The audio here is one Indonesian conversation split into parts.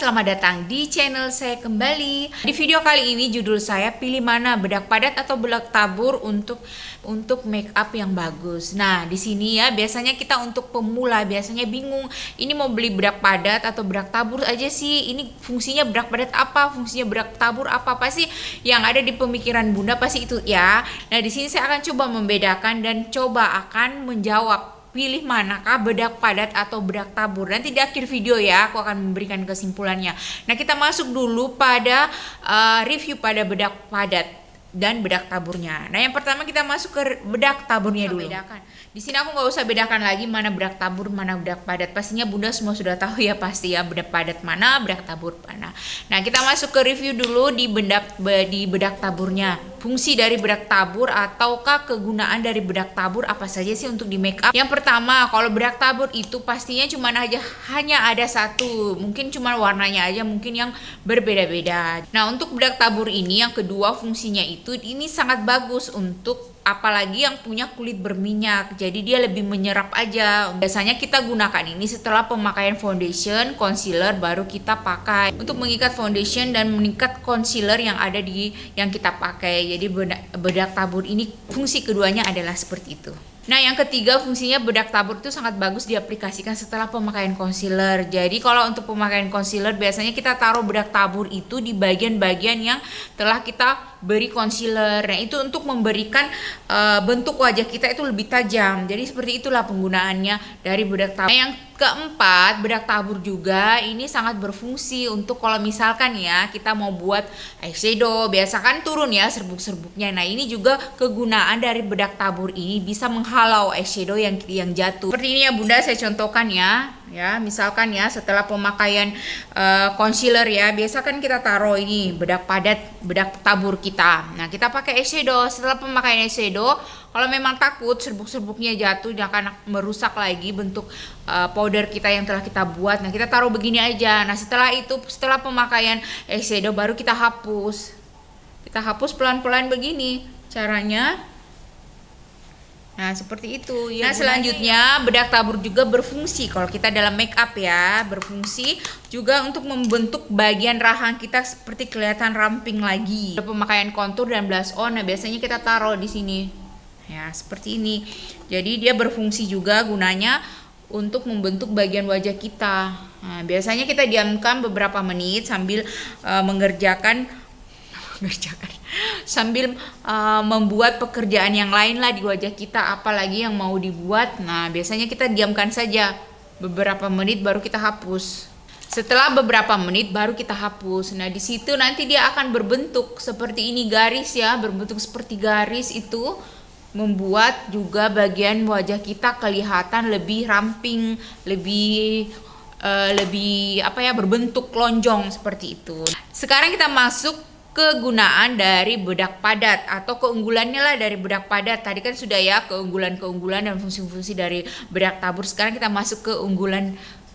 selamat datang di channel saya kembali. Di video kali ini judul saya pilih mana bedak padat atau bedak tabur untuk make up yang bagus. Nah, di sini ya biasanya kita untuk pemula biasanya bingung, ini mau beli bedak padat atau bedak tabur aja sih. Ini fungsinya bedak padat apa, fungsinya bedak tabur apa? Pasti yang ada di pemikiran Bunda pasti itu ya. Nah, di sini saya akan coba membedakan dan coba akan menjawab pilih manakah bedak padat atau bedak tabur. Nanti di akhir video ya aku akan memberikan kesimpulannya. Nah, kita masuk dulu pada review pada bedak padat dan bedak taburnya. Nah, yang pertama kita masuk ke bedak taburnya dulu. Di sini aku nggak usah bedakan lagi mana bedak tabur mana bedak padat. Pastinya Bunda semua sudah tahu ya pasti ya bedak padat mana, bedak tabur mana. Nah, kita masuk ke review dulu di bedak taburnya. Fungsi dari bedak tabur ataukah kegunaan dari bedak tabur apa saja sih untuk di make up? Yang pertama, kalau bedak tabur itu pastinya hanya ada satu, mungkin cuma warnanya aja mungkin yang berbeda-beda. Nah, untuk bedak tabur ini yang kedua fungsinya itu ini sangat bagus untuk apalagi yang punya kulit berminyak, jadi dia lebih menyerap aja. Biasanya kita gunakan ini setelah pemakaian foundation, concealer baru kita pakai untuk mengikat foundation dan mengikat concealer yang ada di yang kita pakai. Jadi bedak tabur ini fungsi keduanya adalah seperti itu. Nah, yang ketiga fungsinya bedak tabur itu sangat bagus diaplikasikan setelah pemakaian concealer. Jadi kalau untuk pemakaian concealer biasanya kita taruh bedak tabur itu di bagian-bagian yang telah kita beri concealer. Nah, itu untuk memberikan bentuk wajah kita itu lebih tajam. Jadi seperti itulah penggunaannya dari bedak tabur. Nah, yang keempat, bedak tabur juga ini sangat berfungsi untuk kalau misalkan ya kita mau buat eyeshadow, biasa kan turun ya serbuk-serbuknya. Nah, ini juga kegunaan dari bedak tabur ini bisa menghalau eyeshadow yang jatuh. Seperti ini ya Bunda, saya contohkan ya. Ya, misalkan ya setelah pemakaian concealer ya, biasa kan kita taruh ini bedak padat, bedak tabur kita. Nah, kita pakai eyeshadow. Setelah pemakaian eyeshadow, kalau memang takut serbuk-serbuknya jatuh dan akan merusak lagi bentuk powder kita yang telah kita buat. Nah, kita taruh begini aja. Nah, setelah pemakaian eyeshadow baru kita hapus. Kita hapus pelan-pelan begini caranya. Nah, seperti itu ya. Nah, selanjutnya bedak tabur juga berfungsi kalau kita dalam make up ya, berfungsi juga untuk membentuk bagian rahang kita seperti kelihatan ramping lagi. Pemakaian contour dan blush on, nah biasanya kita taruh di sini. Ya, seperti ini. Jadi dia berfungsi juga gunanya untuk membentuk bagian wajah kita. Nah, biasanya kita diamkan beberapa menit sambil sambil membuat pekerjaan yang lain lah di wajah kita, apalagi yang mau dibuat. Nah, biasanya kita diamkan saja beberapa menit baru kita hapus. Setelah beberapa menit baru kita hapus. Nah, di situ nanti dia akan berbentuk seperti ini, garis ya, berbentuk seperti garis. Itu membuat juga bagian wajah kita kelihatan lebih ramping, lebih berbentuk lonjong seperti itu. Sekarang kita masuk kegunaan dari bedak padat atau keunggulannya lah dari bedak padat. Tadi kan sudah ya keunggulan dan fungsi-fungsi dari bedak tabur. Sekarang kita masuk ke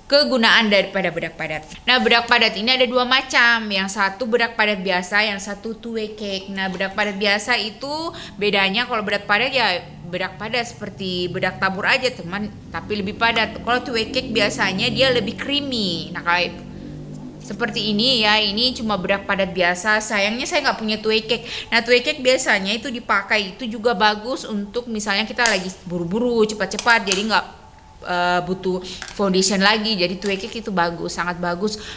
kegunaan daripada bedak padat. Nah, bedak padat ini ada dua macam. Yang satu bedak padat biasa, yang satu two-way cake. Nah, bedak padat biasa itu bedanya kalau bedak padat ya bedak padat seperti bedak tabur aja teman, tapi lebih padat. Kalau two-way cake biasanya dia lebih creamy. Nah, kayak seperti ini ya, ini cuma bedak padat biasa. Sayangnya saya nggak punya two-way cake. Nah, two-way cake biasanya itu dipakai itu juga bagus untuk misalnya kita lagi buru-buru cepat-cepat, jadi nggak butuh foundation lagi. Jadi two-way cake itu bagus,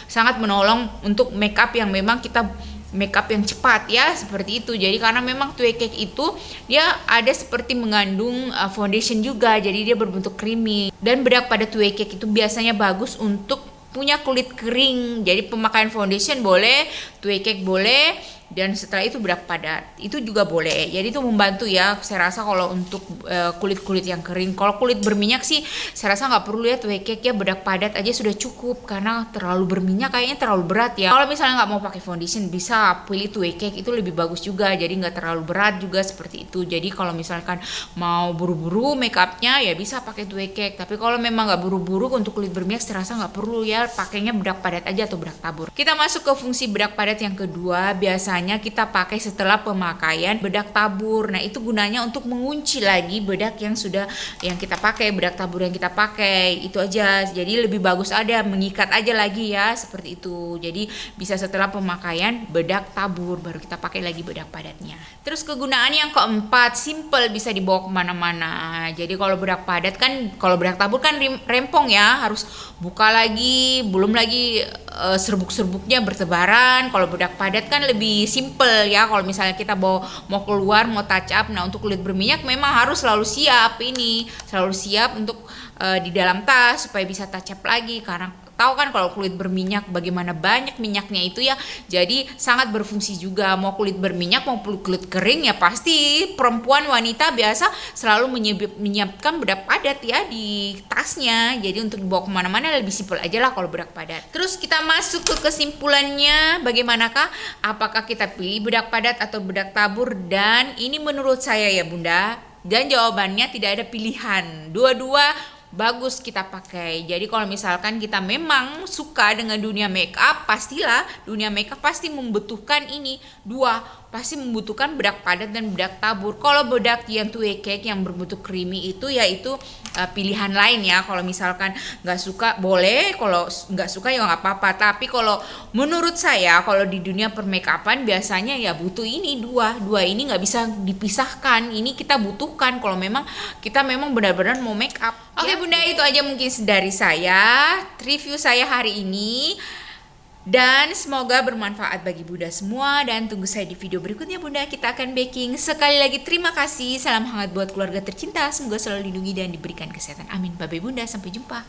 sangat menolong untuk make up yang memang kita make up yang cepat ya, seperti itu. Jadi karena memang two-way cake itu dia ada seperti mengandung foundation juga, jadi dia berbentuk creamy. Dan bedak pada two-way cake itu biasanya bagus untuk punya kulit kering, jadi pemakaian foundation boleh, two-way cake boleh, dan setelah itu bedak padat itu juga boleh. Jadi itu membantu ya, saya rasa kalau untuk kulit-kulit yang kering. Kalau kulit berminyak sih saya rasa nggak perlu ya two-way cake ya, bedak padat aja sudah cukup karena terlalu berminyak kayaknya terlalu berat ya. Kalau misalnya nggak mau pakai foundation bisa pilih two-way cake, itu lebih bagus juga, jadi nggak terlalu berat juga seperti itu. Jadi kalau misalkan mau buru-buru make upnya ya bisa pakai two-way cake, tapi kalau memang nggak buru-buru untuk kulit berminyak saya rasa nggak perlu ya, pakainya bedak padat aja atau bedak tabur. Kita masuk ke fungsi bedak padat yang kedua. Biasanya biasanya kita pakai setelah pemakaian bedak tabur. Nah, itu gunanya untuk mengunci lagi bedak yang kita pakai, bedak tabur yang kita pakai. Itu aja. Jadi lebih bagus ada mengikat aja lagi ya, seperti itu. Jadi bisa setelah pemakaian bedak tabur baru kita pakai lagi bedak padatnya. Terus kegunaan yang keempat, simple, bisa dibawa kemana-mana. Jadi kalau bedak padat kan, kalau bedak tabur kan rempong ya, harus buka lagi, belum lagi serbuk-serbuknya bertebaran. Kalau bedak padat kan lebih simple ya. Kalau misalnya kita mau keluar, mau touch up, nah untuk kulit berminyak memang harus selalu siap untuk di dalam tas supaya bisa touch up lagi, karena tahu kan kalau kulit berminyak bagaimana banyak minyaknya itu ya. Jadi sangat berfungsi juga, mau kulit berminyak mau kulit kering ya, pasti perempuan wanita biasa selalu menyiapkan bedak padat ya di tasnya. Jadi untuk dibawa kemana-mana lebih simpel aja lah kalau bedak padat. Terus kita masuk ke kesimpulannya, bagaimanakah? Apakah kita pilih bedak padat atau bedak tabur? Dan ini menurut saya ya Bunda, dan jawabannya tidak ada pilihan, dua-dua bagus kita pakai. Jadi kalau misalkan kita memang suka dengan dunia make up, pastilah dunia make up pasti membutuhkan ini dua, pasti membutuhkan bedak padat dan bedak tabur. Kalau bedak yang two-way cake yang berbentuk creamy itu yaitu pilihan lain ya. Kalau misalkan nggak suka boleh, kalau nggak suka ya nggak apa-apa. Tapi kalau menurut saya kalau di dunia permakeupan biasanya ya butuh ini dua ini nggak bisa dipisahkan. Ini kita butuhkan kalau memang kita memang benar-benar mau make up. Oke Bunda, itu aja mungkin dari saya, review saya hari ini. Dan semoga bermanfaat bagi Bunda semua, dan tunggu saya di video berikutnya Bunda, kita akan baking. Sekali lagi terima kasih, salam hangat buat keluarga tercinta, semoga selalu dilindungi dan diberikan kesehatan. Amin. Bye bye Bunda, sampai jumpa.